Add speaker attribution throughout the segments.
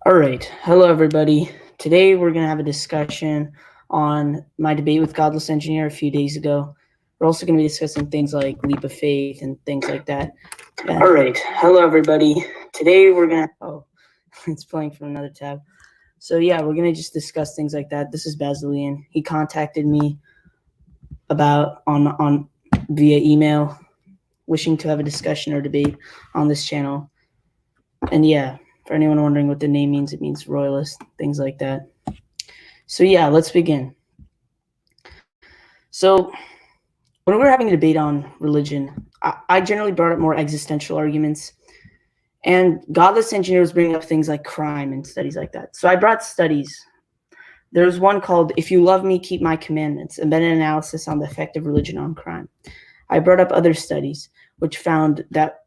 Speaker 1: All right. Hello, everybody. Today we're going to have a discussion on my debate with Godless Engineer a few days ago. We're also going to be discussing things like leap of faith and things like that. All right. Hello, everybody. Today we're going to... Oh, it's playing from another tab. So, yeah, we're going to just discuss things like that. This is Basilean. He contacted me on via email, wishing to have a discussion or debate on this channel. And yeah, for anyone wondering what the name means, it means royalist, things like that. So yeah, let's begin. So when we're having a debate on religion, I generally brought up more existential arguments, and Godless Engineer was bringing up things like crime and studies like that. So I brought studies. There's one called "If You Love Me, Keep My Commandments," a meta-analysis on the effect of religion on crime. I brought up other studies which found that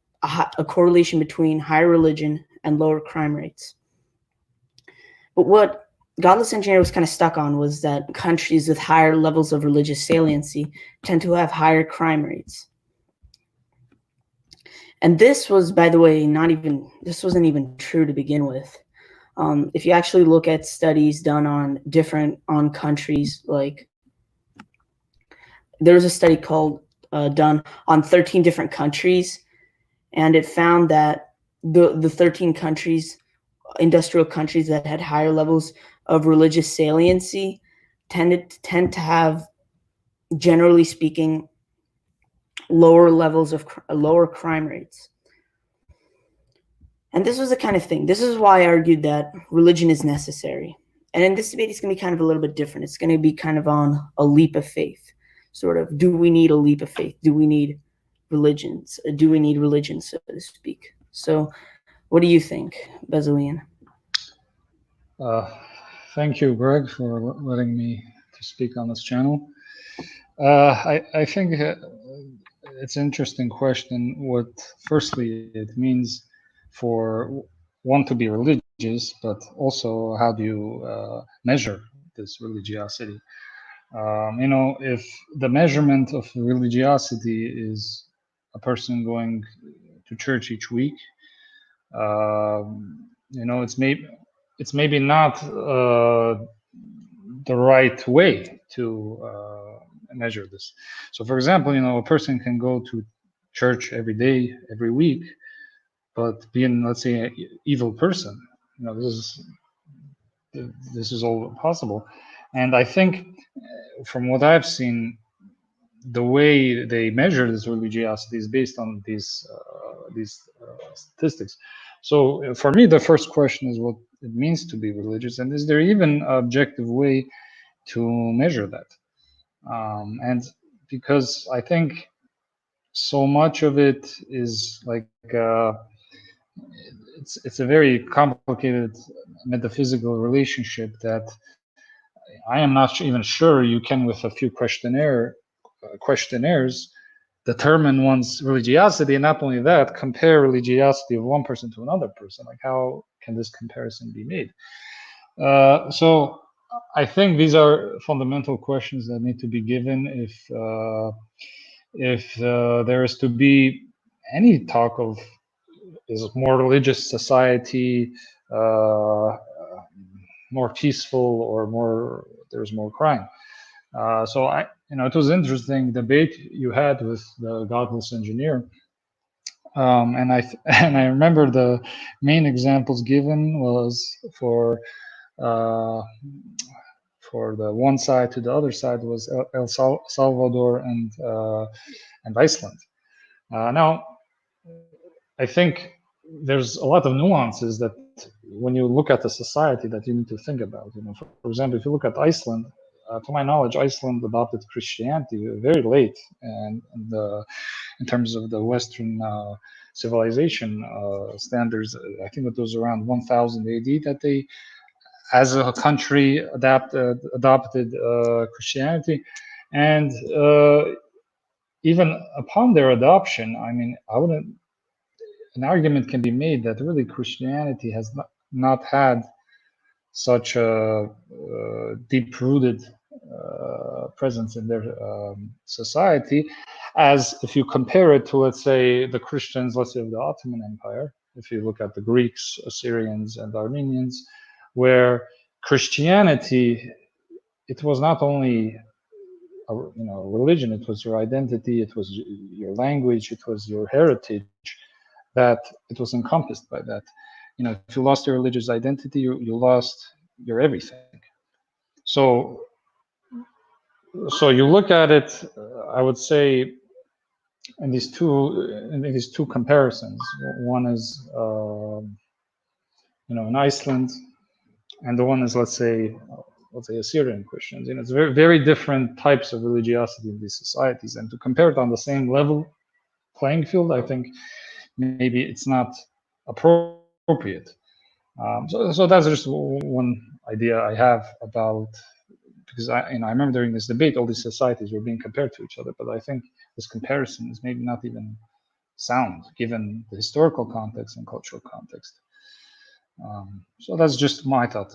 Speaker 1: a correlation between higher religion and lower crime rates. But what Godless Engineer was kind of stuck on was that countries with higher levels of religious saliency tend to have higher crime rates. And this was, by the way, this wasn't even true to begin with. If you actually look at studies done on countries, like there was a study done on 13 different countries, and it found that the 13 industrial countries that had higher levels of religious saliency tend to have, generally speaking, lower crime rates. And this was the kind of thing. This is why I argued that religion is necessary. And in this debate, it's going to be kind of a little bit different. It's going to be kind of on a leap of faith, sort of. Do we need a leap of faith? Do we need religions? Do we need religion, so to speak? So, what do you think, Basilean?
Speaker 2: Thank you, Greg, for letting me to speak on this channel. I think it's an interesting question. What, firstly, it means for one to be religious, but also how do you measure this religiosity? If the measurement of religiosity is a person going to church each week, it's maybe not the right way to measure this. So, for example, a person can go to church every day, every week, but being, let's say, an evil person. This is all possible. And I think, from what I've seen, the way they measure this religiosity is based on these statistics. So for me, the first question is what it means to be religious, and is there even an objective way to measure that? And because I think so much of it is like it's a very complicated metaphysical relationship that I am not even sure you can, with a few questionnaires, determine one's religiosity, and not only that, compare religiosity of one person to another person. Like, how can this comparison be made? So I think these are fundamental questions that need to be given if there is to be any talk of is a more religious society more peaceful, or there's more crime. So it was an interesting debate you had with the Godless Engineer, and I remember the main examples given was for the one side to the other side was El Salvador and Iceland. Now, I think there's a lot of nuances that when you look at the society that you need to think about. For example, if you look at Iceland, to my knowledge, Iceland adopted Christianity very late, and in terms of the Western civilization standards, I think it was around 1000 AD that they, as a country, adopted Christianity, and even upon their adoption, I mean, an argument can be made that really Christianity has not had such a deep-rooted presence in their society, as if you compare it to, let's say, the Christians, let's say, of the Ottoman Empire, if you look at the Greeks, Assyrians, and Armenians, where Christianity, it was not only a religion, it was your identity, it was your language, it was your heritage, that it was encompassed by that. If you lost your religious identity, you lost your everything. So you look at it, I would say, in these two comparisons. One is in Iceland, and the one is let's say Assyrian Christians. It's very, very different types of religiosity in these societies, and to compare it on the same level playing field, I think maybe it's not appropriate. So that's just one idea I have about, because I remember during this debate, all these societies were being compared to each other, but I think this comparison is maybe not even sound given the historical context and cultural context. So that's just my thought.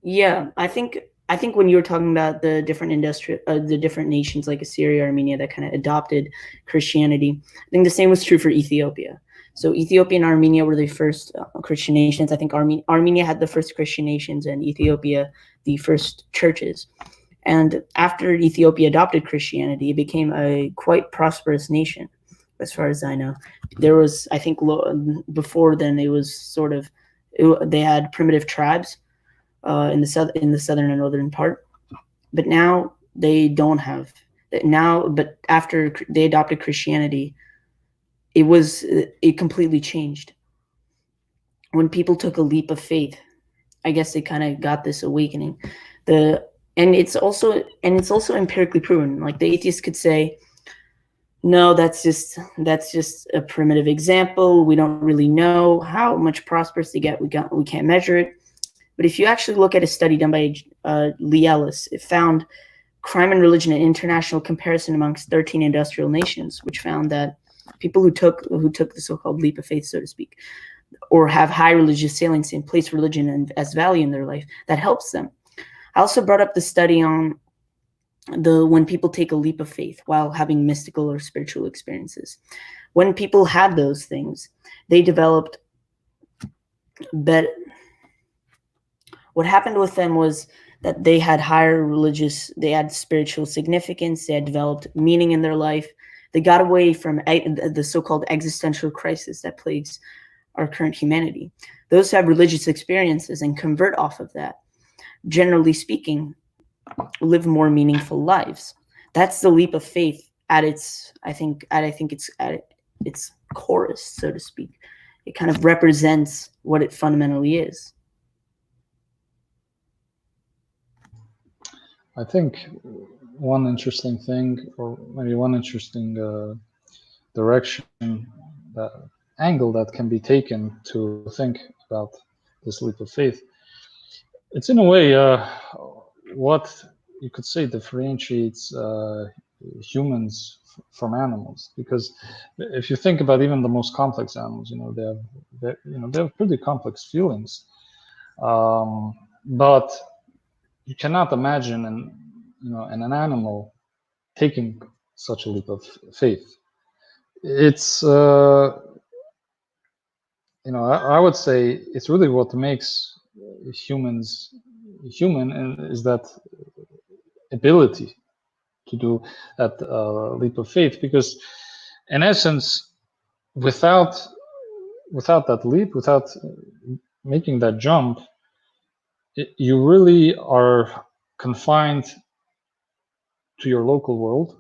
Speaker 1: Yeah, I think when you were talking about the different the different nations like Assyria, Armenia that kind of adopted Christianity, I think the same was true for Ethiopia. So Ethiopia and Armenia were the first Christian nations. I think Armenia had the first Christian nations, and Ethiopia the first churches. And after Ethiopia adopted Christianity, it became a quite prosperous nation, as far as I know. There was, I think, before then it was sort of they had primitive tribes in the southern and northern part, but now they don't have now. But after they adopted Christianity, it completely changed. When people took a leap of faith, I guess they kind of got this awakening. And it's also empirically proven. Like the atheists could say, no, that's just a primitive example. We don't really know how much prosperous they get. We can't measure it. But if you actually look at a study done by Lee Ellis, it found crime and religion in international comparison amongst 13 industrial nations, which found that people who took the so-called leap of faith, so to speak, or have high religious saliency and place religion as value in their life, that helps them. I also brought up the study on when people take a leap of faith while having mystical or spiritual experiences. When people had those things, they developed better. What happened with them was that they had they had spiritual significance, they had developed meaning in their life. They got away from the so-called existential crisis that plagues our current humanity. Those who have religious experiences and convert off of that, generally speaking, live more meaningful lives. That's the leap of faith at its chorus, so to speak. It kind of represents what it fundamentally is.
Speaker 2: I think one interesting thing, or maybe one interesting direction, angle that can be taken to think about this leap of faith, it's in a way what you could say differentiates humans from animals. Because if you think about even the most complex animals, they have pretty complex feelings, but you cannot imagine an animal taking such a leap of faith. It's I would say it's really what makes humans human, and is that ability to do that leap of faith. Because in essence, without that leap, without making that jump, you really are confined to your local world,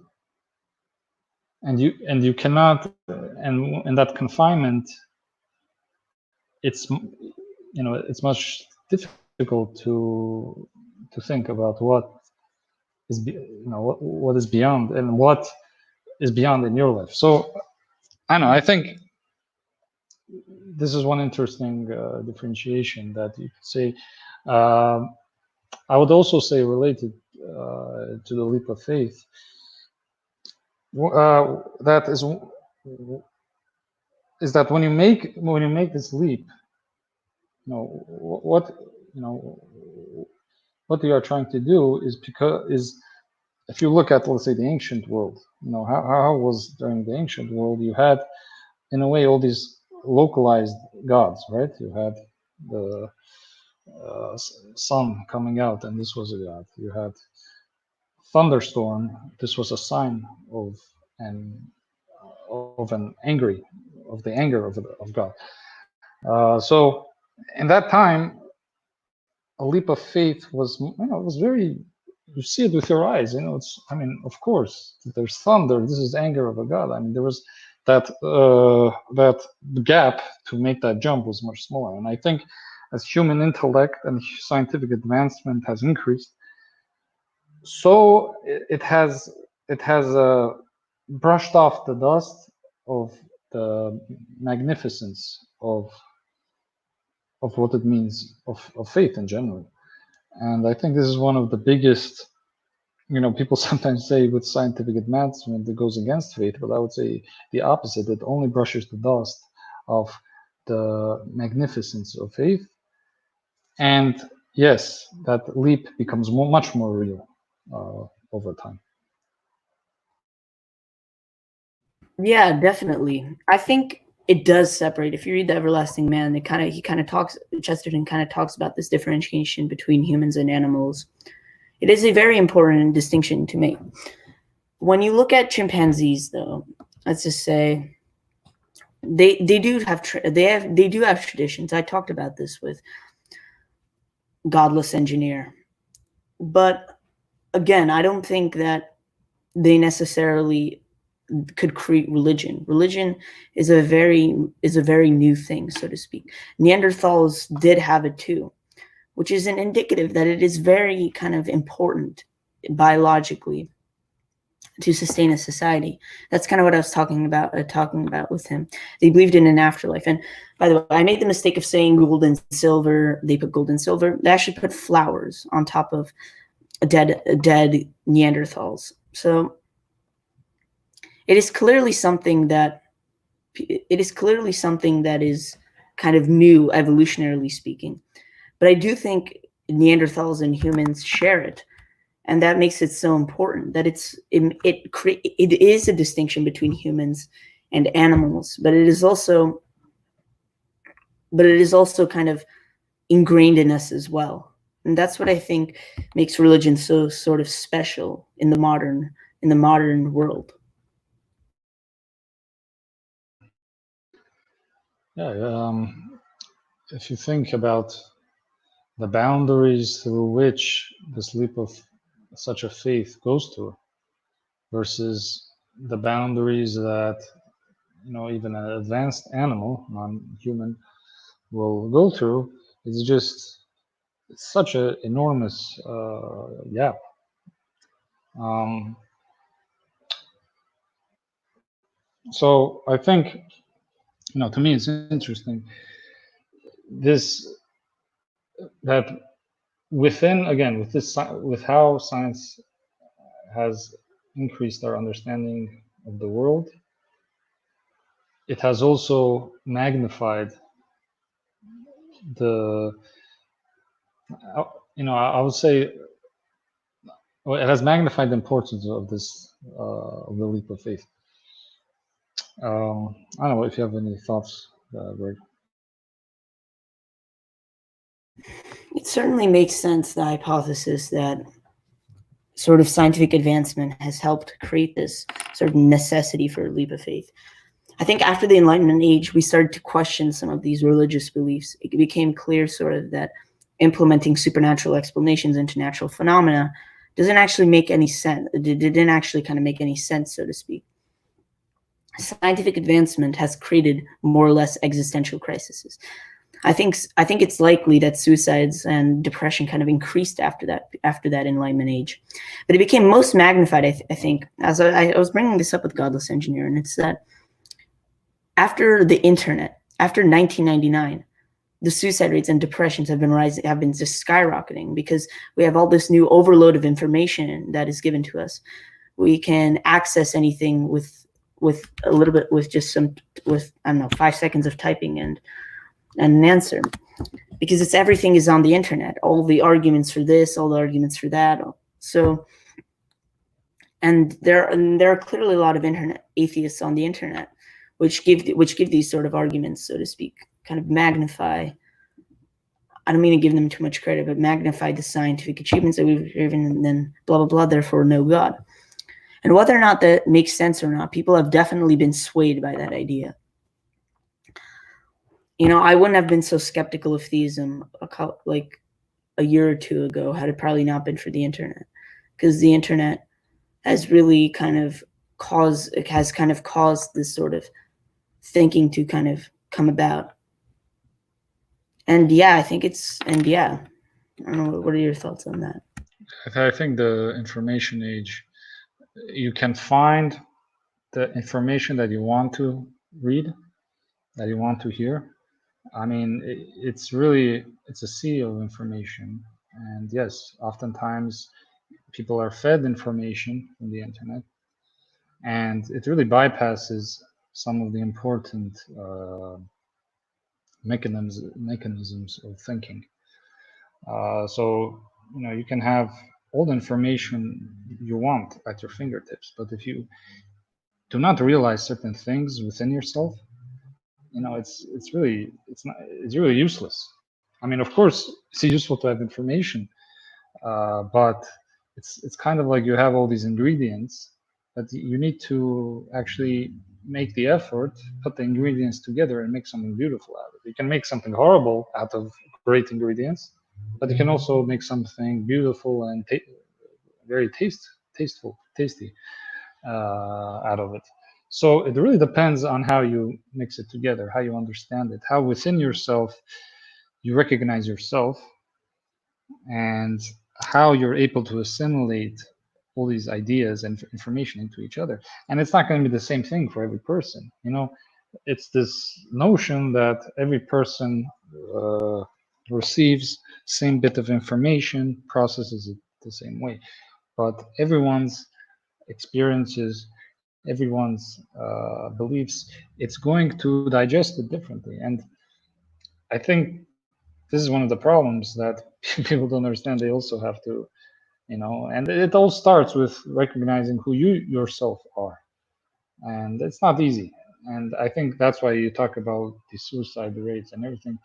Speaker 2: and you cannot, and in that confinement, it's much difficult to think about what is what is beyond, and what is beyond in your life. So I know, I think this is one interesting differentiation that you could say. I would also say, related to the leap of faith, that is that when you make this leap, what you are trying to do is if you look at, let's say, the ancient world, how was during the ancient world, you had in a way all these localized gods, right? You had the sun coming out, and this was a god. You had thunderstorm. This was a sign of an of the anger of God. So in that time, a leap of faith was, it was very, you see it with your eyes, it's, I mean, of course, there's thunder, this is anger of a God. I mean, there was that gap to make that jump was much smaller. And I think as human intellect and scientific advancement has increased, so it has brushed off the dust of the magnificence of what it means of faith in general. And I think this is one of the biggest, people sometimes say with scientific advancement that goes against faith, but I would say the opposite. It only brushes the dust of the magnificence of faith. And yes, that leap becomes much more real over time.
Speaker 1: Yeah, definitely. I think it does separate. If you read The Everlasting Man, Chesterton kind of talks about this differentiation between humans and animals. It is a very important distinction to make. When you look at chimpanzees, though, let's just say they do have traditions. I talked about this with Godless Engineer, but again, I don't think that they necessarily could create religion. Religion is a very new thing, so to speak. Neanderthals did have it too, which is an indicative that it is very kind of important biologically to sustain a society. That's kind of what I was talking about with him. They believed in an afterlife. And by the way, I made the mistake of saying gold and silver. They put gold and silver. They actually put flowers on top of dead Neanderthals. So it is clearly something that is kind of new, evolutionarily speaking. But I do think Neanderthals and humans share it, and that makes it so important that it is a distinction between humans and animals, but it is also kind of ingrained in us as well. And that's what I think makes religion so sort of special in the modern world.
Speaker 2: Yeah, if you think about the boundaries through which this leap of such a faith goes through versus the boundaries that, even an advanced animal, non-human, will go through, it's such an enormous gap. So I think, to me, it's interesting that with how science has increased our understanding of the world, it has also magnified I would say, it has magnified the importance of this, of the leap of faith. I don't know if you have any thoughts, Greg.
Speaker 1: It certainly makes sense, the hypothesis that sort of scientific advancement has helped create this sort of necessity for a leap of faith. I think after the Enlightenment age, we started to question some of these religious beliefs. It became clear sort of that implementing supernatural explanations into natural phenomena doesn't actually make any sense. It didn't actually kind of make any sense, so to speak. Scientific advancement has created more or less existential crises. I think it's likely that suicides and depression kind of increased after that Enlightenment age, but it became most magnified. I think, as I was bringing this up with Godless Engineer, and it's that after the internet, after 1999, the suicide rates and depressions have been just skyrocketing because we have all this new overload of information that is given to us. We can access anything with a little bit, with I don't know, 5 seconds of typing and an answer, because everything is on the internet. All the arguments for this, all the arguments for that. So, and there are clearly a lot of internet atheists on the internet, which give these sort of arguments, so to speak, kind of magnify. I don't mean to give them too much credit, but magnify the scientific achievements that we've driven, and then blah blah blah. Therefore, no God. And whether or not that makes sense or not, people have definitely been swayed by that idea. You know, I wouldn't have been so skeptical of theism like a year or two ago had it probably not been for the internet, because the internet has really kind of caused this sort of thinking to kind of come about. And yeah, I don't know, what are your thoughts on that?
Speaker 2: I think the information age, you can find the information that you want to read, that you want to hear. I mean, it's a sea of information. And yes, oftentimes people are fed information from the internet, and it really bypasses some of the important mechanisms of thinking. So, you can have all the information you want at your fingertips, but if you do not realize certain things within yourself, it's really useless. I mean, of course, it's useful to have information, but it's kind of like you have all these ingredients, but you need to actually make the effort, put the ingredients together, and make something beautiful out of it. You can make something horrible out of great ingredients, but you can also make something beautiful and very tasty out of it. So it really depends on how you mix it together, how you understand it, how within yourself you recognize yourself, and how you're able to assimilate all these ideas and information into each other. And it's not going to be the same thing for every person. It's this notion that every person receives same bit of information, processes it the same way, but everyone's experiences, everyone's beliefs, it's going to digest it differently. And I think this is one of the problems that people don't understand. They also have to, and it all starts with recognizing who you yourself are. And it's not easy. And I think that's why you talk about the suicide rates and everything.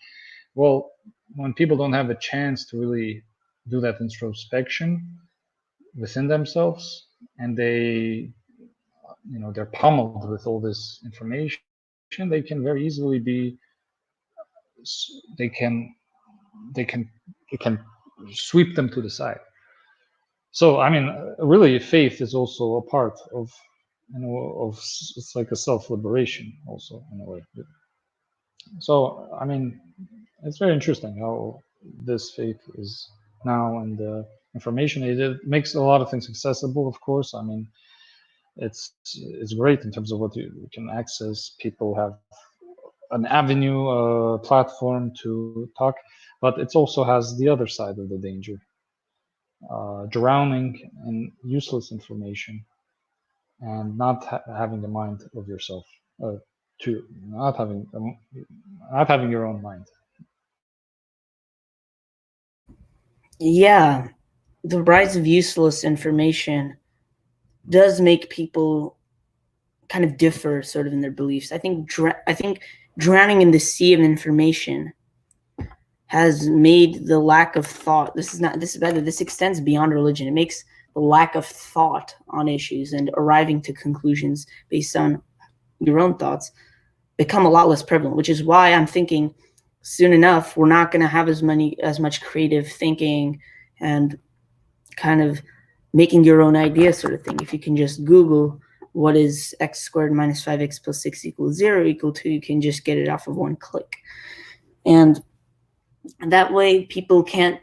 Speaker 2: Well, when people don't have a chance to really do that introspection within themselves, and they're pummeled with all this information, they can very easily they can sweep them to the side. So, I mean, really, faith is also a part of, it's like a self-liberation also in a way. So, I mean, it's very interesting how this faith is now, and the information, it makes a lot of things accessible, of course. I mean, it's great in terms of what you can access. People have an avenue, a platform to talk, but it also has the other side of the danger, drowning in useless information and not having a mind of yourself, to not having your own mind.
Speaker 1: Yeah, the rise of useless information does make people kind of differ sort of in their beliefs. I think drowning in the sea of information has made the lack of thought. This extends beyond religion. It makes the lack of thought on issues and arriving to conclusions based on your own thoughts become a lot less prevalent, which is why I'm thinking soon enough we're not going to have as much creative thinking and kind of making your own idea sort of thing. If you can just Google what is x squared minus 5x plus 6 equals 0 equal to, you can just get it off of one click. And that way people can't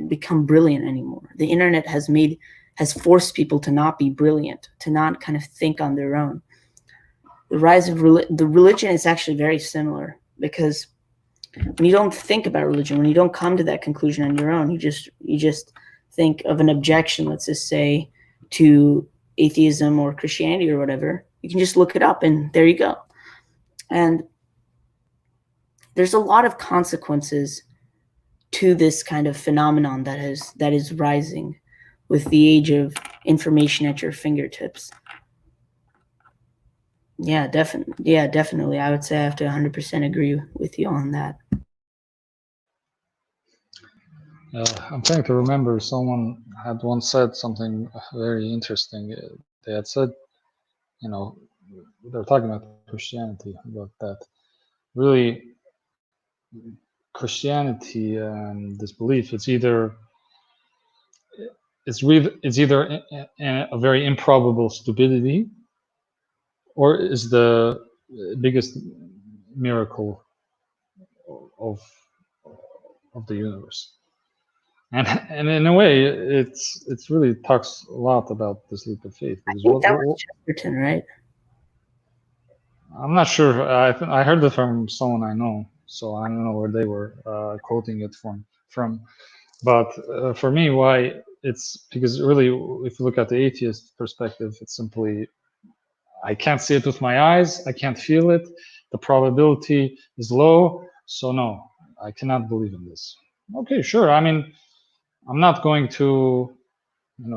Speaker 1: become brilliant anymore. The internet has forced people to not be brilliant, to not kind of think on their own. The rise of the religion is actually very similar, because when you don't think about religion, when you don't come to that conclusion on your own, you just think of an objection, let's just say, to atheism or Christianity or whatever. You can just look it up and there you go. And there's a lot of consequences to this kind of phenomenon that is rising with the age of information at your fingertips. Yeah, definitely. Yeah, definitely. I would say I have to 100% agree with you on that.
Speaker 2: I'm trying to remember, someone had once said something very interesting. They had said, you know, they're talking about Christianity, about that. Really, Christianity and this belief, it's either a very improbable stupidity, or is the biggest miracle of of the universe. And in a way, it's really talks a lot about this leap of faith,
Speaker 1: I
Speaker 2: because
Speaker 1: think that was Chesterton, right?
Speaker 2: I'm not sure. I heard it from someone I know, so I don't know where they were quoting it from. But for me, why it's because really, if you look at the atheist perspective, it's simply, I can't see it with my eyes, I can't feel it, the probability is low, so no, I cannot believe in this. Okay, sure. I mean, I'm not going to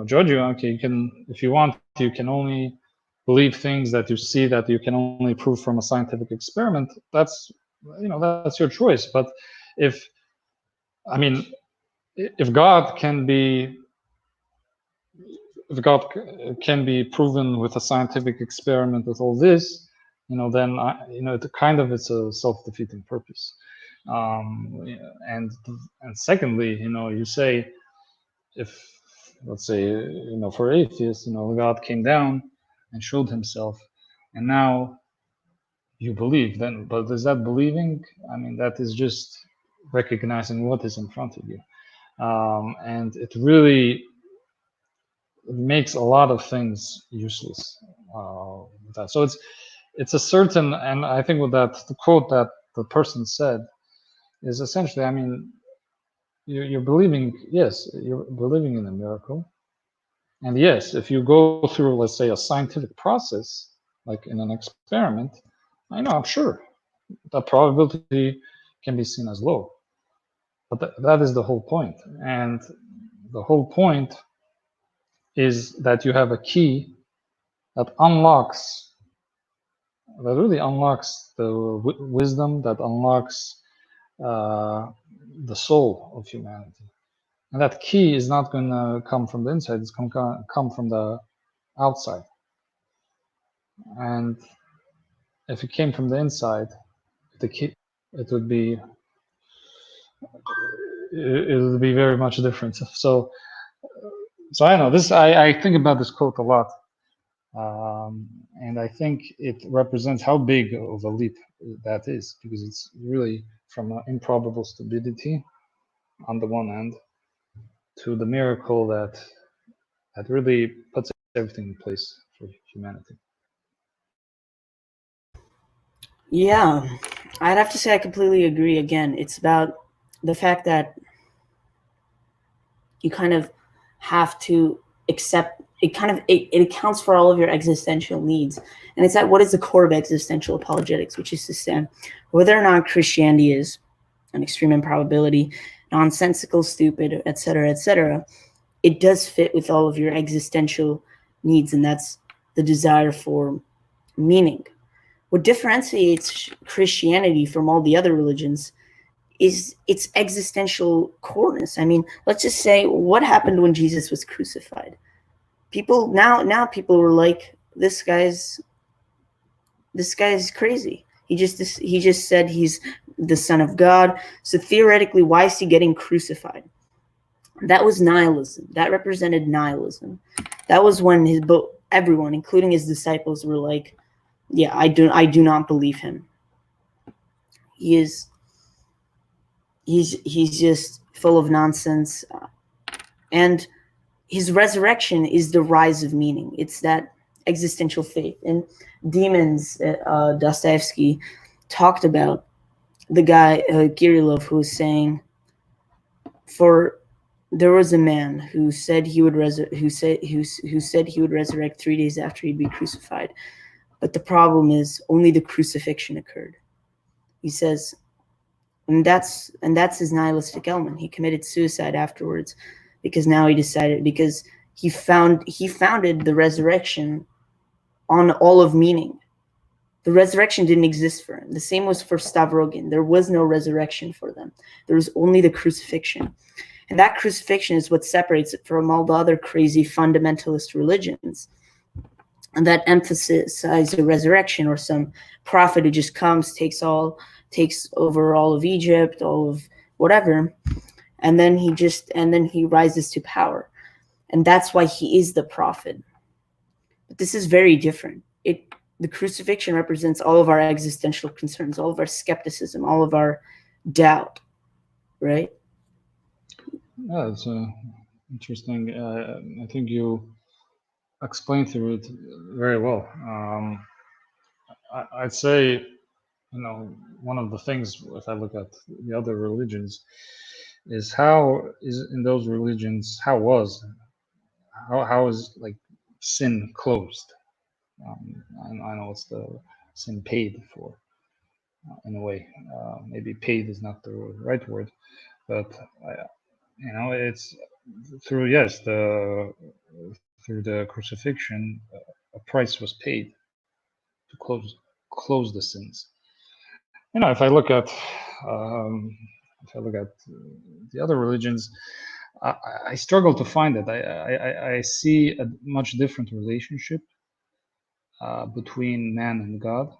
Speaker 2: judge you. Okay, you can, if you want, you can only believe things that you see, that you can only prove from a scientific experiment. That's your choice. But if I mean, if God can be if God can be proven with a scientific experiment with all this, then it's a self-defeating purpose. And secondly, you say, if, let's say, for atheists, God came down and showed himself, and now you believe, then, but is that believing? I mean, that is just recognizing what is in front of you. And it really makes a lot of things useless with that. So it's a certain, and I think with that, the quote that the person said is essentially, I mean, you're believing, yes, you're believing in a miracle. And yes, if you go through, let's say, a scientific process, like in an experiment, I'm sure the probability can be seen as low. But that is the whole point. And the whole point is that you have a key that really unlocks the wisdom, that unlocks the soul of humanity. And that key is not going to come from the inside, it's going to come from the outside. And if it came from the inside, the key, it would be very much different. So I know this. I think about this quote a lot, and I think it represents how big of a leap that is, because it's really from an improbable stupidity on the one hand to the miracle that really puts everything in place for humanity.
Speaker 1: Yeah, I'd have to say I completely agree. Again, it's about the fact that you kind of have to accept it. It accounts for all of your existential needs, and it's at what is the core of existential apologetics, which is to say whether or not Christianity is an extreme improbability, nonsensical, stupid, etc., it does fit with all of your existential needs, and that's the desire for meaning. What differentiates Christianity from all the other religions is its existential coreness. I mean, let's just say, what happened when Jesus was crucified? People were like, this guy's crazy. He just said he's the Son of God. So theoretically, why is he getting crucified? That was nihilism. That represented nihilism. That was when everyone, including his disciples, were like, yeah, I do not believe him. He's just full of nonsense. And his resurrection is the rise of meaning. It's that existential faith. And Demons, Dostoevsky talked about the guy Kirillov, who was saying, for there was a man who said he would who said he would resurrect 3 days after he'd be crucified, but the problem is only the crucifixion occurred. He says, and that's his nihilistic element. He committed suicide afterwards because now he decided, because he founded the resurrection on all of meaning. The resurrection didn't exist for him. The same was for Stavrogan. There was no resurrection for them. There was only the crucifixion. And that crucifixion is what separates it from all the other crazy fundamentalist religions. And that emphasize a resurrection or some prophet who just comes, takes over all of Egypt, all of whatever, and then he rises to power. And that's why he is the prophet. But this is very different. The crucifixion represents all of our existential concerns, all of our skepticism, all of our doubt, right?
Speaker 2: Yeah, it's interesting. I think you explained through it very well. I'd say, one of the things, if I look at the other religions, is how is in those religions, how is like sin closed? I know it's the sin paid for, in a way. Maybe paid is not the right word, but it's through through the crucifixion, a price was paid to close the sins. If I look at the other religions, I struggle to find it. I see a much different relationship between man and God,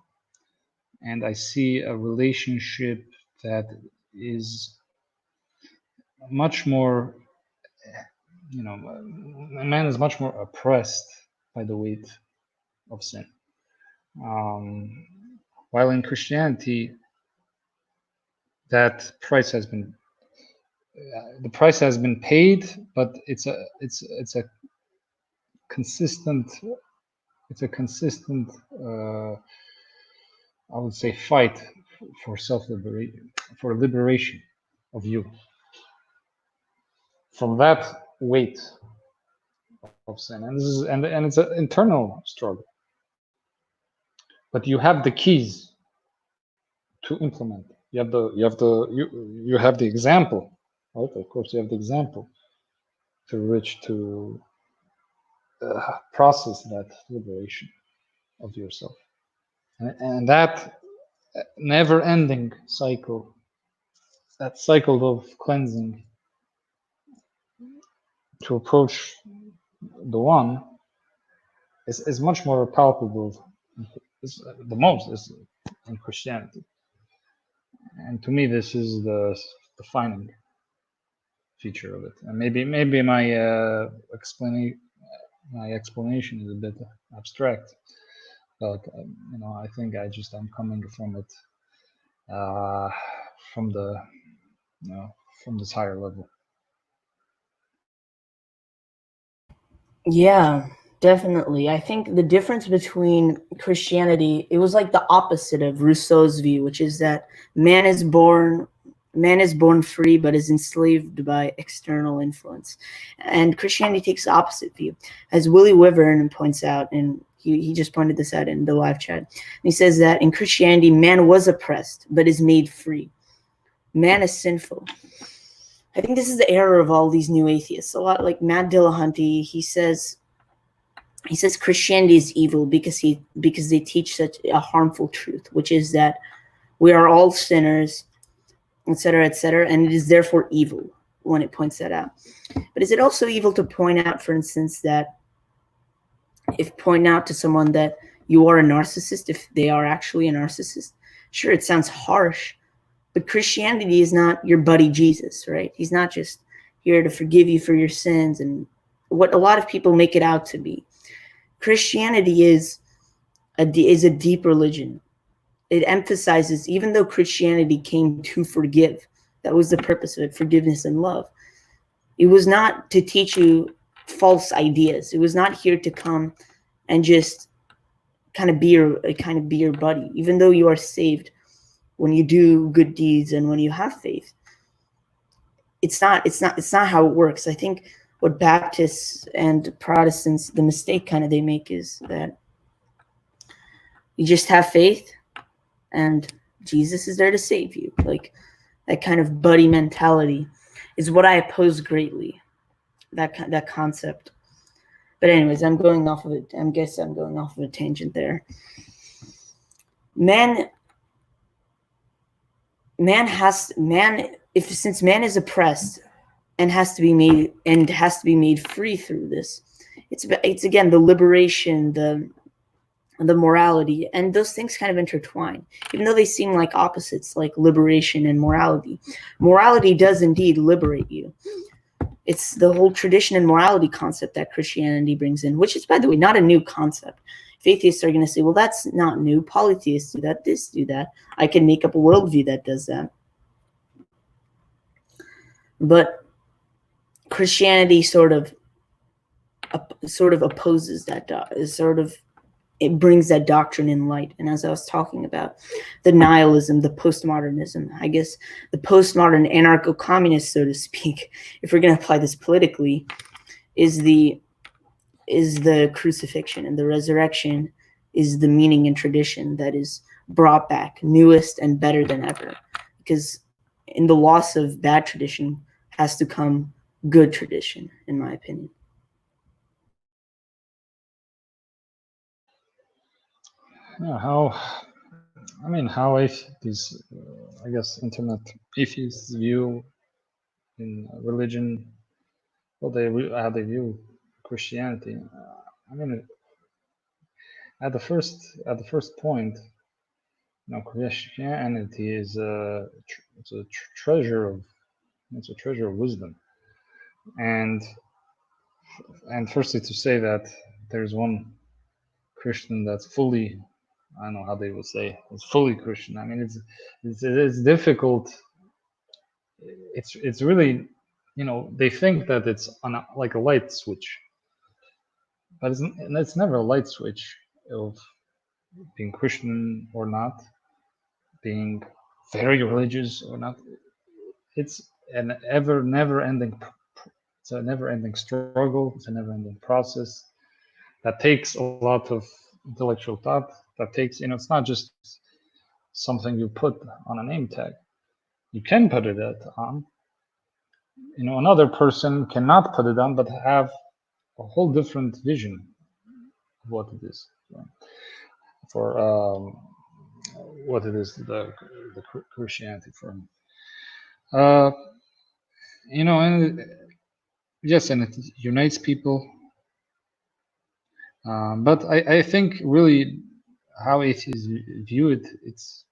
Speaker 2: and I see a relationship that is much more, man is much more oppressed by the weight of sin. While in Christianity, that price has been paid, but it's a consistent I would say fight for liberation of you from that weight of sin, and it's an internal struggle. But you have the keys to implement. You have the example, right? Of course, you have the example through which to process that liberation of yourself, and that never-ending cycle, that cycle of cleansing to approach the one is much more palpable. The most is in Christianity, and to me, this is the defining feature of it. And maybe my explanation is a bit abstract, but I think I'm coming from it from this higher level.
Speaker 1: Yeah, definitely. I think the difference between Christianity, it was like the opposite of Rousseau's view, which is that man is born free but is enslaved by external influence. And Christianity takes the opposite view. As Willie Wyvern points out, and he just pointed this out in the live chat, he says that in Christianity, man was oppressed but is made free. Man is sinful. I think this is the error of all these new atheists. A lot like Matt Dillahunty, he says Christianity is evil because they teach such a harmful truth, which is that we are all sinners, etc., and it is therefore evil when it points that out. But is it also evil to point out, for instance, that if point out to someone that you are a narcissist, if they are actually a narcissist? Sure, it sounds harsh, but Christianity is not your buddy Jesus, right? He's not just here to forgive you for your sins and what a lot of people make it out to be. Christianity is a deep religion. It emphasizes, even though Christianity came to forgive, that was the purpose of it, forgiveness and love. It was not to teach you false ideas. It was not here to come and just kind of be your buddy, even though you are saved when you do good deeds and when you have faith. It's not how it works. I think what Baptists and Protestants, the mistake kind of they make is that you just have faith and Jesus is there to save you. Like that kind of buddy mentality is what I oppose greatly, that concept. But anyways, I'm going off of it. I guess I'm going off of a tangent there. since man is oppressed and has to be made free through this, it's again the liberation, the morality, and those things kind of intertwine, even though they seem like opposites, like liberation and morality. Morality does indeed liberate you. It's the whole tradition and morality concept that Christianity brings in, which is, by the way, not a new concept. If atheists are going to say, well, that's not new, polytheists do that, this do that, I can make up a worldview that does that. But Christianity sort of opposes that, it brings that doctrine in light. And as I was talking about, the nihilism, the postmodernism, I guess the postmodern anarcho-communist, so to speak, if we're going to apply this politically, is the crucifixion, and the resurrection is the meaning and tradition that is brought back, newest and better than ever. Because in the loss of bad tradition has to come good tradition, in my opinion.
Speaker 2: Yeah, how these, I guess, internet atheists view in religion, how they view Christianity. I mean, at the first point, Christianity is it's a treasure of wisdom, and firstly to say that there's one Christian that's fully, I don't know how they would say, it's fully Christian. I mean, it's difficult. It's really, they think that it's on like a light switch, but it's never a light switch of being Christian or not, being very religious or not. It's an never-ending struggle. It's a never-ending process that takes a lot of intellectual thought. That takes, it's not just something you put on a name tag. You can put it on. Another person cannot put it on, but have a whole different vision of what it is. For what it is, the Christianity for him. And yes, and it unites people. But I think really how atheists view it, it's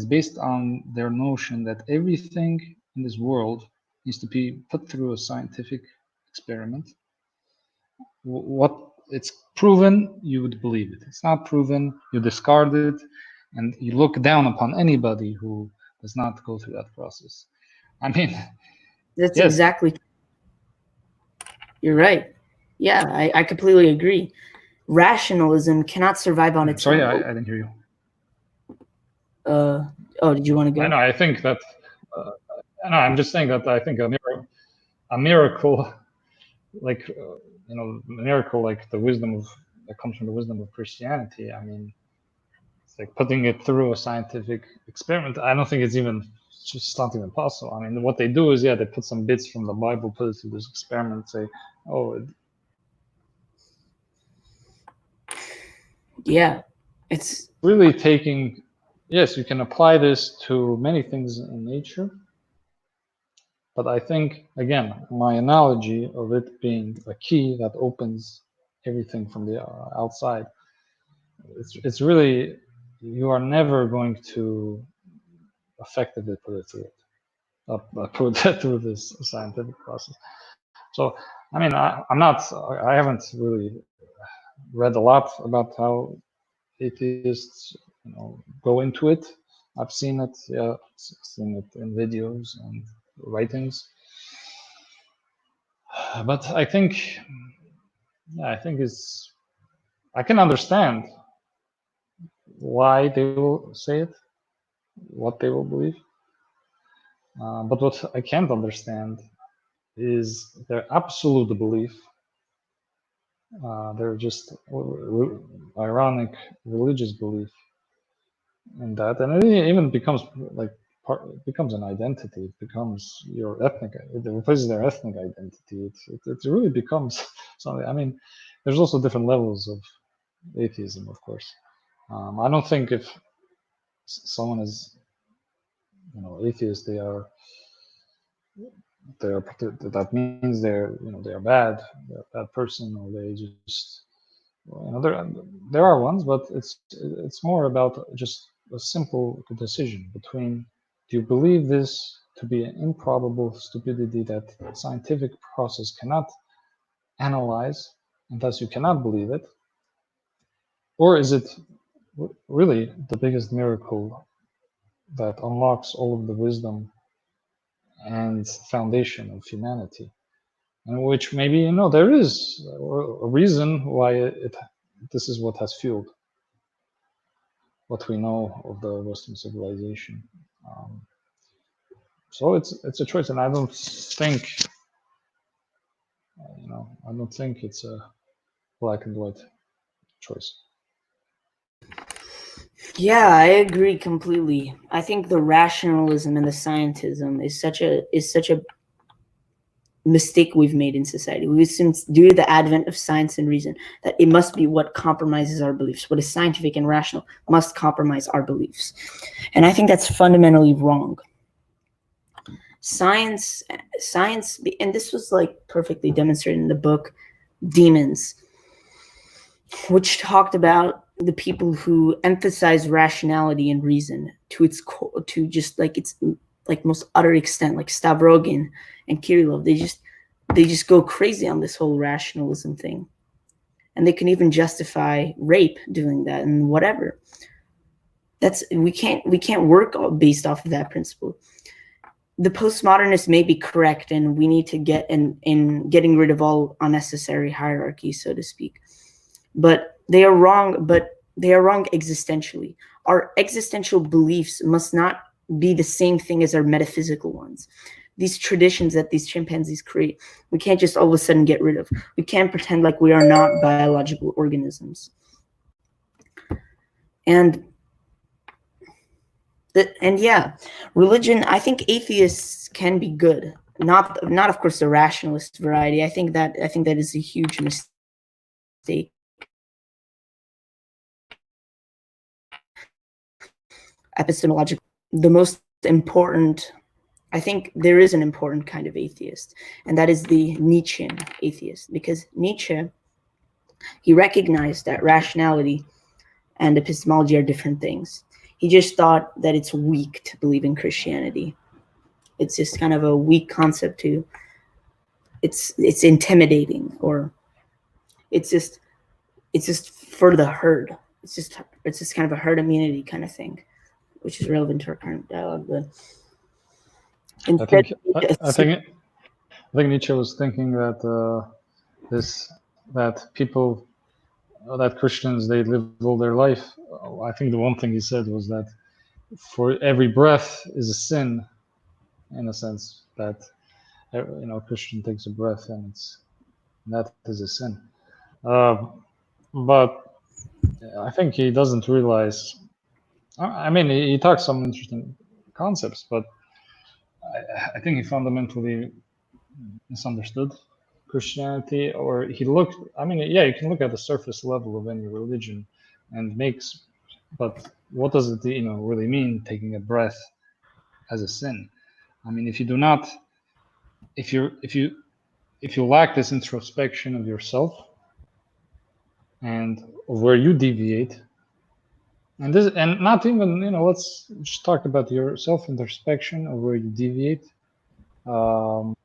Speaker 2: based on their notion that everything in this world needs to be put through a scientific experiment. What it's proven, you would believe it. It's not proven, you discard it, and you look down upon anybody who does not go through that process. I mean,
Speaker 1: that's yes. Exactly. You're right. Yeah, I completely agree. Rationalism cannot survive on its own.
Speaker 2: Sorry, I didn't hear you.
Speaker 1: Did you want to go?
Speaker 2: No, I think that. No, I'm just saying that I think a miracle, like miracle, like the wisdom that comes from the wisdom of Christianity. I mean, it's like putting it through a scientific experiment. I don't think it's just not even possible. I mean, what they do is, they put some bits from the Bible, put it through this experiment, say,
Speaker 1: yeah, it's
Speaker 2: really taking. Yes, you can apply this to many things in nature. But I think, again, my analogy of it being a key that opens everything from the outside, it's really, you are never going to effectively put it through through this scientific process. So, I mean, I haven't really read a lot about how atheists, go into it. I've seen it, seen it in videos and writings. But I think, I can understand why they will say it, what they will believe. But what I can't understand is their absolute belief. They're just ironic religious belief in that, and it even becomes like it becomes an identity. It becomes your ethnic. It replaces their ethnic identity. It really becomes something. I mean, there's also different levels of atheism, of course. I don't think if someone is, atheist, that means they are bad, they're a bad person, or they just, there are ones, but it's more about just a simple decision between, do you believe this to be an improbable stupidity that scientific process cannot analyze, and thus you cannot believe it, or is it really the biggest miracle that unlocks all of the wisdom and foundation of humanity, and which maybe there is a reason why this is what has fueled what we know of the Western civilization. So it's a choice, and I don't think it's a black and white choice.
Speaker 1: Yeah, I agree completely. I think the rationalism and the scientism is such a mistake we've made in society. We've assumed, due to the advent of science and reason, that it must be what compromises our beliefs. What is scientific and rational must compromise our beliefs. And I think that's fundamentally wrong. Science, and this was like perfectly demonstrated in the book Demons, which talked about the people who emphasize rationality and reason to its core, to just like its like most utter extent, like Stavrogin and Kirillov. They just go crazy on this whole rationalism thing, and they can even justify rape doing that and whatever. We can't work based off of that principle. The postmodernists may be correct, and we need to get in getting rid of all unnecessary hierarchy, so to speak. But they are wrong. But they are wrong existentially. Our existential beliefs must not be the same thing as our metaphysical ones. These traditions that these chimpanzees create, we can't just all of a sudden get rid of. We can't pretend like we are not biological organisms. And yeah, religion, I think atheists can be good. Not of course the rationalist variety. I think that is a huge mistake. Epistemological, the most important, I think there is an important kind of atheist, and that is the Nietzschean atheist, because Nietzsche, he recognized that rationality and epistemology are different things. He just thought that it's weak to believe in Christianity. It's just kind of a weak concept to, it's intimidating, or it's just for the herd. It's just kind of a herd immunity kind of thing, which is relevant to our current dialogue. But
Speaker 2: I think Nietzsche was thinking that that Christians, they live all their life. I think the one thing he said was that for every breath is a sin, in a sense that a Christian takes a breath and that is a sin. But I think he doesn't realize. I mean, he talks some interesting concepts, but I think he fundamentally misunderstood Christianity, or he looked. I mean, yeah, you can look at the surface level of any religion, and but what does it, really mean, taking a breath as a sin? I mean, if you lack this introspection of yourself and of where you deviate, and not even, let's just talk about your self-introspection of where you deviate, and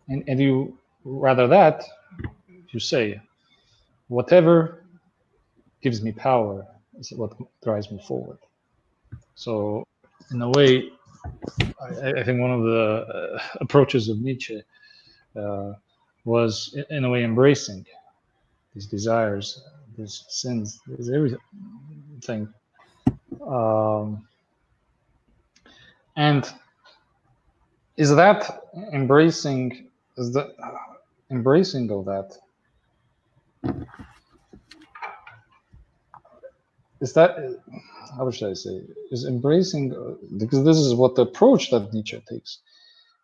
Speaker 2: you rather that you say, whatever gives me power is what drives me forward. So in a way, I think one of the approaches of Nietzsche was in a way embracing these desires, these sins, everything. And is that embracing of that? Is that, how should I say, is embracing, because this is what the approach that Nietzsche takes.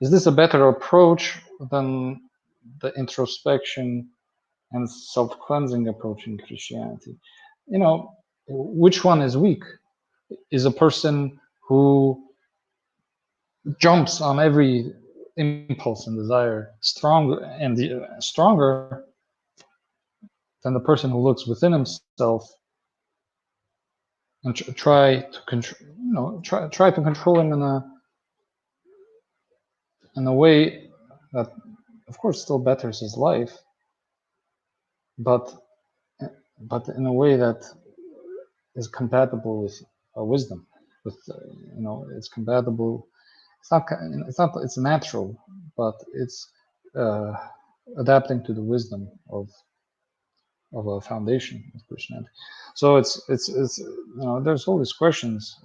Speaker 2: Is this a better approach than the introspection and self-cleansing approach in Christianity? which one is weak? Is a person who jumps on every impulse and desire stronger than the person who looks within himself and try to control, try to control him in a way that, of course, still betters his life, but in a way that is compatible with wisdom, with it's compatible. It's natural, but it's adapting to the wisdom of a foundation of Christianity. So it's there's all these questions.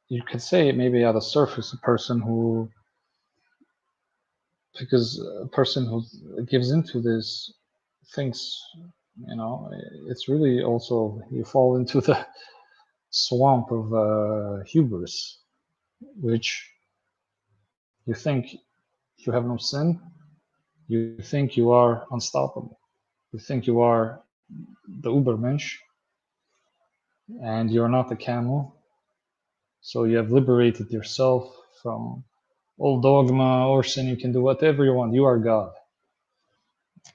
Speaker 2: You could say maybe at the surface a person who gives into this thinks, it's really also you fall into the swamp of hubris, which you think you have no sin, you think you are unstoppable, you think you are the Ubermensch, and you're not a camel. So you have liberated yourself from all dogma or sin. You can do whatever you want. You are God.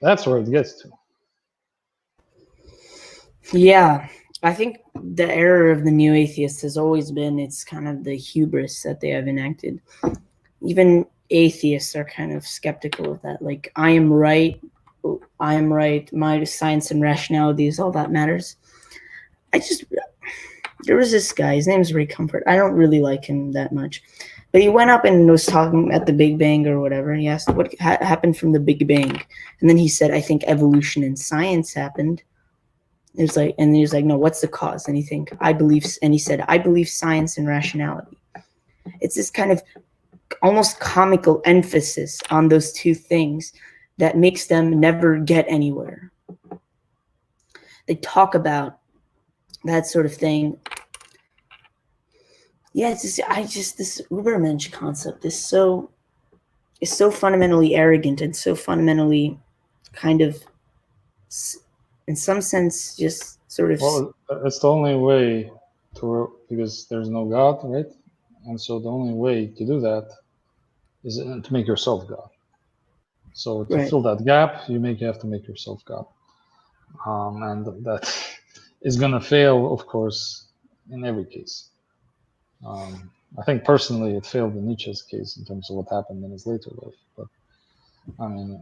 Speaker 2: That's where it gets to.
Speaker 1: Yeah, I think the error of the new atheists has always been it's kind of the hubris that they have enacted. Even atheists are kind of skeptical of that. Like, I am right. My science and rationality is all that matters. There was this guy, his name is Ray Comfort. I don't really like him that much. But he went up and was talking at the Big Bang or whatever. And he asked what happened from the Big Bang. And then he said, I think evolution and science happened. He was like, no, what's the cause? And he said, I believe science and rationality. It's this kind of almost comical emphasis on those two things that makes them never get anywhere. They talk about that sort of thing. Yeah, this Ubermensch concept is so fundamentally arrogant and so fundamentally kind of, in some sense, just sort of.
Speaker 2: Well, it's the only way because there's no God, right? And so the only way to do that is to make yourself God. So to fill that gap, you have to make yourself God, and that is gonna fail, of course, in every case. I think personally it failed in Nietzsche's case in terms of what happened in his later life. But I mean,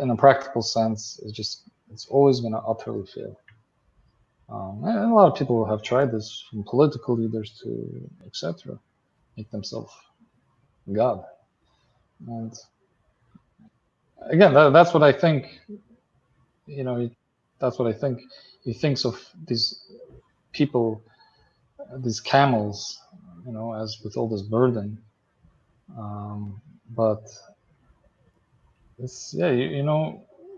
Speaker 2: in a practical sense, it's always going to utterly fail. And a lot of people have tried this, from political leaders to etc., make themselves God. And again, that's what I think. That's what I think. He thinks of these people, these camels, as with all this burden. But it's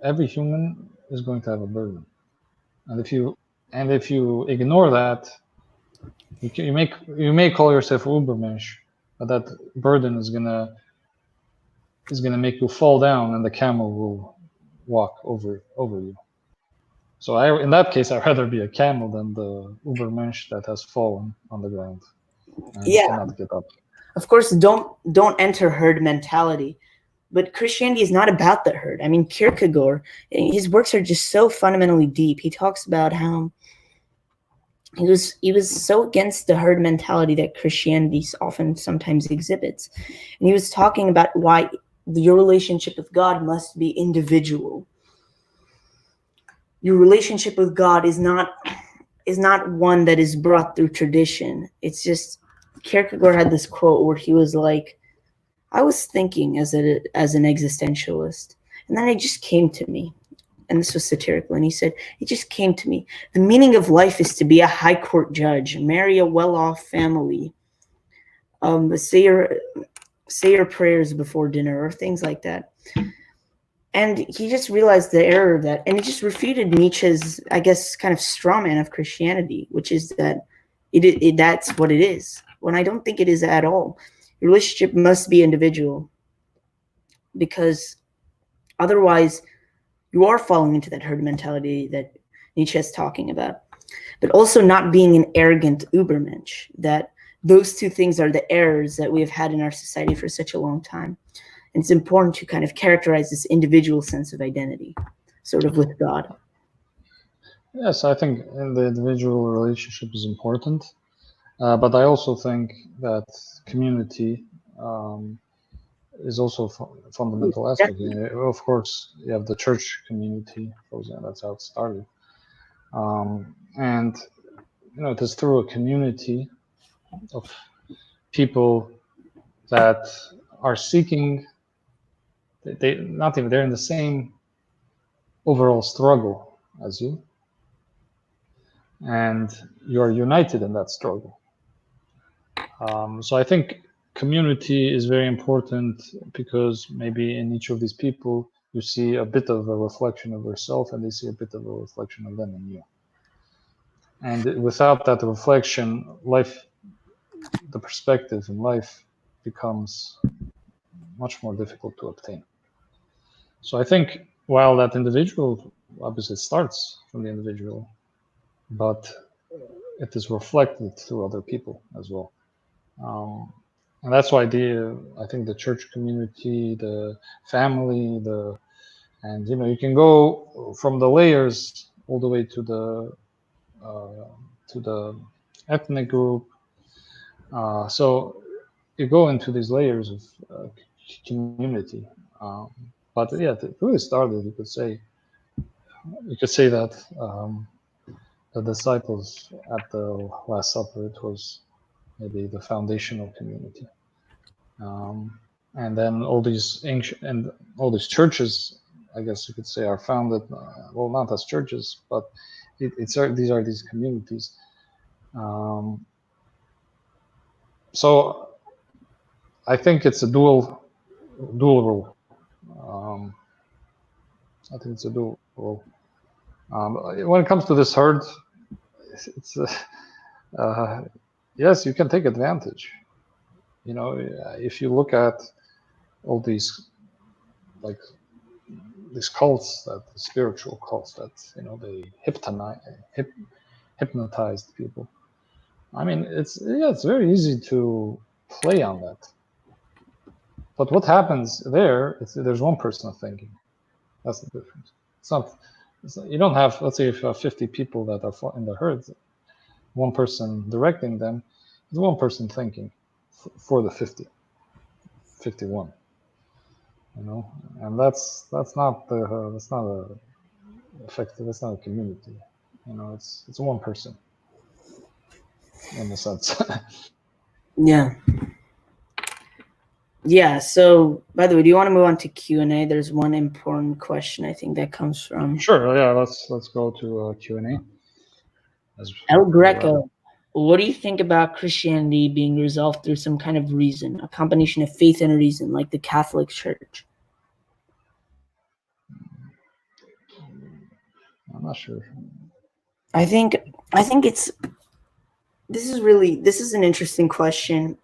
Speaker 2: every human is going to have a burden, and if you ignore that, you may call yourself Ubermensch, but that burden is gonna make you fall down, and the camel will walk over you. So in that case, I'd rather be a camel than the Ubermensch that has fallen on the ground and cannot get up.
Speaker 1: Of course, don't enter herd mentality. But Christianity is not about the herd. I mean, Kierkegaard, his works are just so fundamentally deep. He talks about how he was so against the herd mentality that Christianity sometimes exhibits. And he was talking about why your relationship with God must be individual. Your relationship with God is not one that is brought through tradition. It's just, Kierkegaard had this quote where he was like, I was thinking as an existentialist, and then it just came to me, and this was satirical, and he said, it just came to me. The meaning of life is to be a high court judge, marry a well-off family, say your prayers before dinner, or things like that. And he just realized the error of that, and it just refuted Nietzsche's, I guess, kind of straw man of Christianity, which is that that's what it is, when I don't think it is at all. Your relationship must be individual, because otherwise you are falling into that herd mentality that Nietzsche is talking about. but also not being an arrogant Ubermensch. That those two things are the errors that we have had in our society for such a long time. And it's important to kind of characterize this individual sense of identity, sort of with God.
Speaker 2: Yes, I think the individual relationship is important, but I also think that community is also a fundamental aspect. Of course, you have the church community, for example, that's how it started. And it is through a community of people that are seeking, they're in the same overall struggle as you, and you're united in that struggle. So I think community is very important, because maybe in each of these people you see a bit of a reflection of yourself, and they see a bit of a reflection of them in you. And without that reflection, the perspective in life becomes much more difficult to obtain. So I think while that individual obviously starts from the individual, but it is reflected through other people as well. And that's why I think the church community, the family, and you can go from the layers all the way to the ethnic group. So you go into these layers of community. But yeah, it really started. You could say that the disciples at the Last Supper, it was maybe the foundational community. And then all these ancient and all these churches, I guess you could say, are founded, well, not as churches, but these are these communities. So I think it's a dual rule. I think it's a dual rule. When it comes to this herd, it's yes, you can take advantage. If you look at all these cults, spiritual cults that they hypnotized people. I mean, it's very easy to play on that. But what happens there's one person thinking. That's the difference. It's not you don't have, let's say, if you have 50 people that are in the herd, one person directing them, is one person thinking for the 51. And that's not a effective. That's not a community. It's one person in a sense.
Speaker 1: Yeah. So, by the way, do you want to move on to Q&A? There's one important question I think that comes from.
Speaker 2: Sure. Yeah. Let's go to Q&A.
Speaker 1: El Greco, what do you think about Christianity being resolved through some kind of reason, a combination of faith and reason, like the Catholic Church?
Speaker 2: I'm not sure.
Speaker 1: I think this is an interesting question,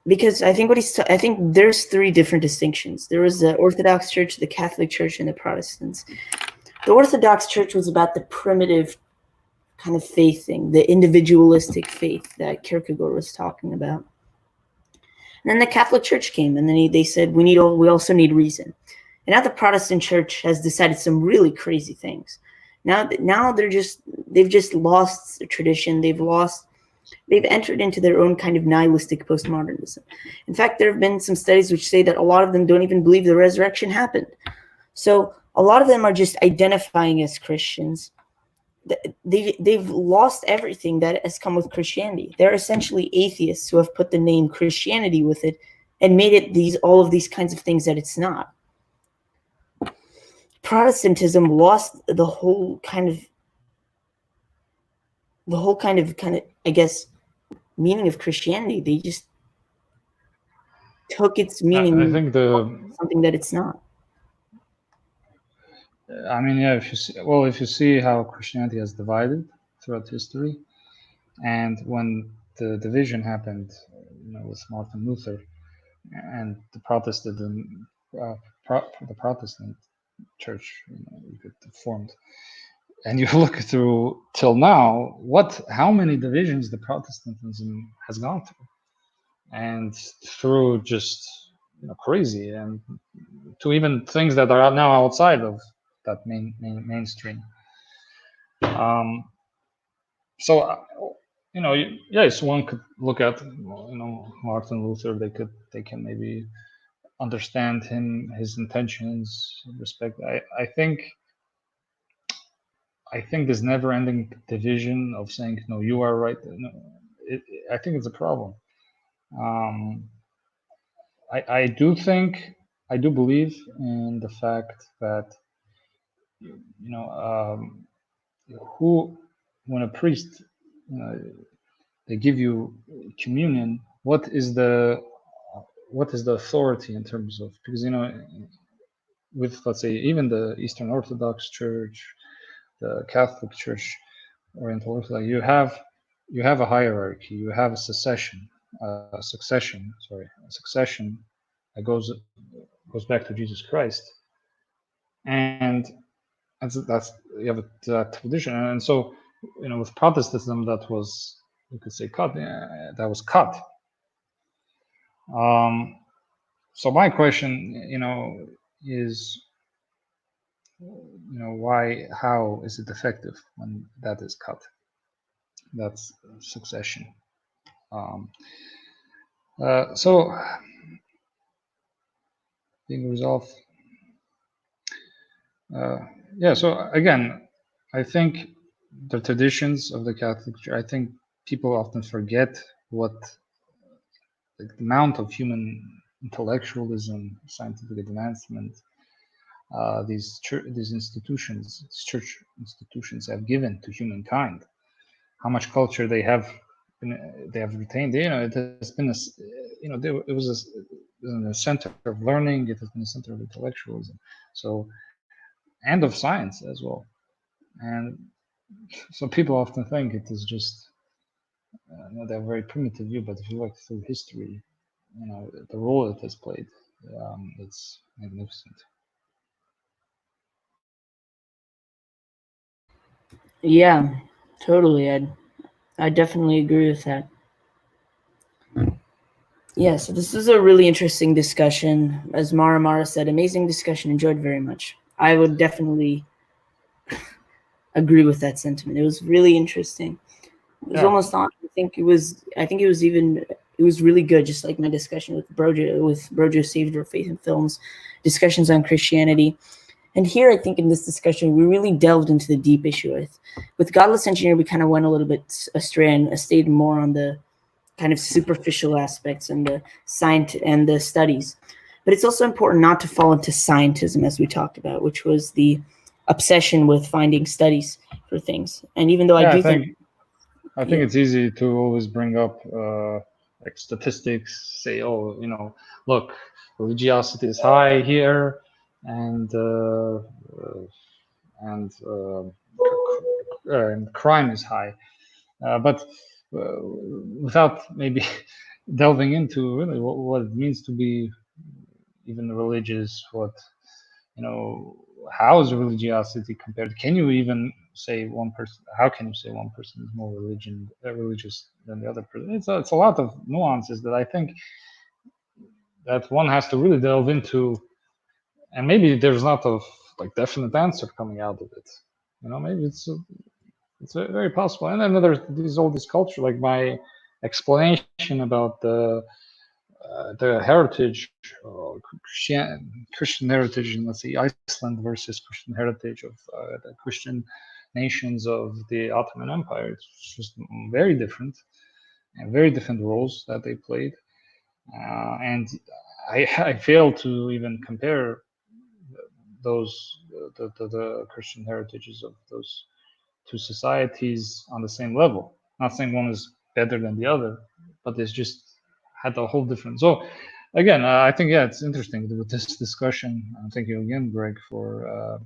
Speaker 1: because I think I think there's three different distinctions. There was the Orthodox Church, the Catholic Church, and the Protestants. The Orthodox Church was about the primitive kind of faith thing, the individualistic faith that Kierkegaard was talking about. And then the Catholic Church came, and then they said we also need reason. And now the Protestant Church has decided some really crazy things. Now they've just lost the tradition. They've entered into their own kind of nihilistic postmodernism. In fact, there have been some studies which say that a lot of them don't even believe the resurrection happened. So a lot of them are just identifying as Christians. They've lost everything that has come with Christianity. They're essentially atheists who have put the name Christianity with it and made it all of these kinds of things that it's not. Protestantism lost the whole kind of I guess meaning of Christianity. They just took its meaning.
Speaker 2: I think
Speaker 1: something that it's not.
Speaker 2: I mean, yeah. If you see how Christianity has divided throughout history, and when the division happened, with Martin Luther and the Protestant Church, formed. and you look through till now, how many divisions the Protestantism has gone through, and through just crazy, and to even things that are now outside of that mainstream. So yes, one could look at Martin Luther. They can maybe understand his intentions, respect. I think this never-ending division of saying no, you are right. No, I think it's a problem. I do believe in the fact that when a priest they give you communion, what is the authority in terms of, because with, let's say, even the Eastern Orthodox Church, the Catholic Church, Oriental Orthodox, you have a hierarchy, you have a succession that goes back to Jesus Christ, and that's you have that tradition, and so with Protestantism that was, you could say, cut. That was cut. So my question, is, how is it effective when that is cut? That's succession. So being resolved. Yeah. So again, I think the traditions of the Catholic Church, I think people often forget what the amount of human intellectualism, scientific advancement, these institutions, church institutions, have given to humankind. How much culture they have retained. It has been it was a center of learning. It has been a center of intellectualism. So, and of science as well. And so people often think it is just they have a very primitive view. But if you look through history, the role it has played, it's magnificent.
Speaker 1: Yeah, totally. I definitely agree with that. Yeah, so this is a really interesting discussion. As Mara said, amazing discussion. Enjoyed very much. I would definitely agree with that sentiment. It was really interesting. It was almost on. I think it was really good. Just like my discussion with Brojo Savior Faith and Films, discussions on Christianity. And here, I think in this discussion, we really delved into the deep issue. With Godless Engineer, we kind of went a little bit astray and stayed more on the kind of superficial aspects and the science and the studies. But it's also important not to fall into scientism, as we talked about, which was the obsession with finding studies for things. And even though I do think
Speaker 2: it's easy to always bring up like statistics, say, oh, look, religiosity is high here, and crime is high, but without maybe delving into really what it means to be even religious, how is religiosity compared? Can you even say one person? How can you say one person is more religious than the other person? It's a lot of nuances that I think that one has to really delve into, and maybe there's not a definite answer coming out of it. Maybe it's very possible. And then there's all this culture, like my explanation about the heritage, Christian heritage in, let's say, Iceland versus Christian heritage of the Christian nations of the Ottoman Empire. It's just very different, and very different roles that they played. And I fail to even compare the Christian heritages of those two societies on the same level. Not saying one is better than the other, but it's just had a whole different. So again, I think it's interesting with this discussion. Thank you again, Greg, for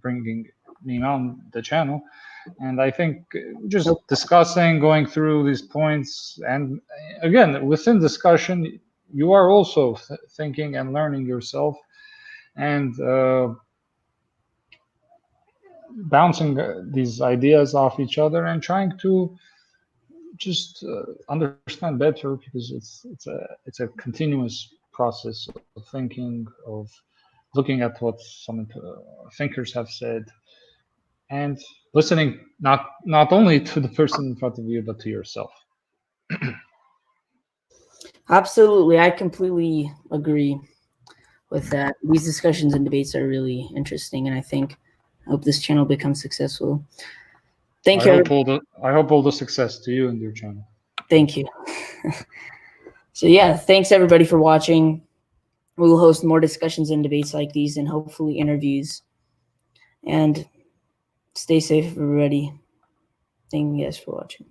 Speaker 2: bringing me on the channel. And I think just discussing, going through these points, and again, within discussion, you are also thinking and learning yourself. And bouncing these ideas off each other and trying to just understand better, because it's a continuous process of thinking, of looking at what some thinkers have said, and listening not only to the person in front of you, but to yourself.
Speaker 1: Absolutely. I completely agree with that. These discussions and debates are really interesting, and I hope this channel becomes successful. Thank you.
Speaker 2: I hope all the success to you and your channel.
Speaker 1: Thank you. So yeah, thanks everybody for watching. We will host more discussions and debates like these, and hopefully interviews. And stay safe, everybody. Thank you guys for watching.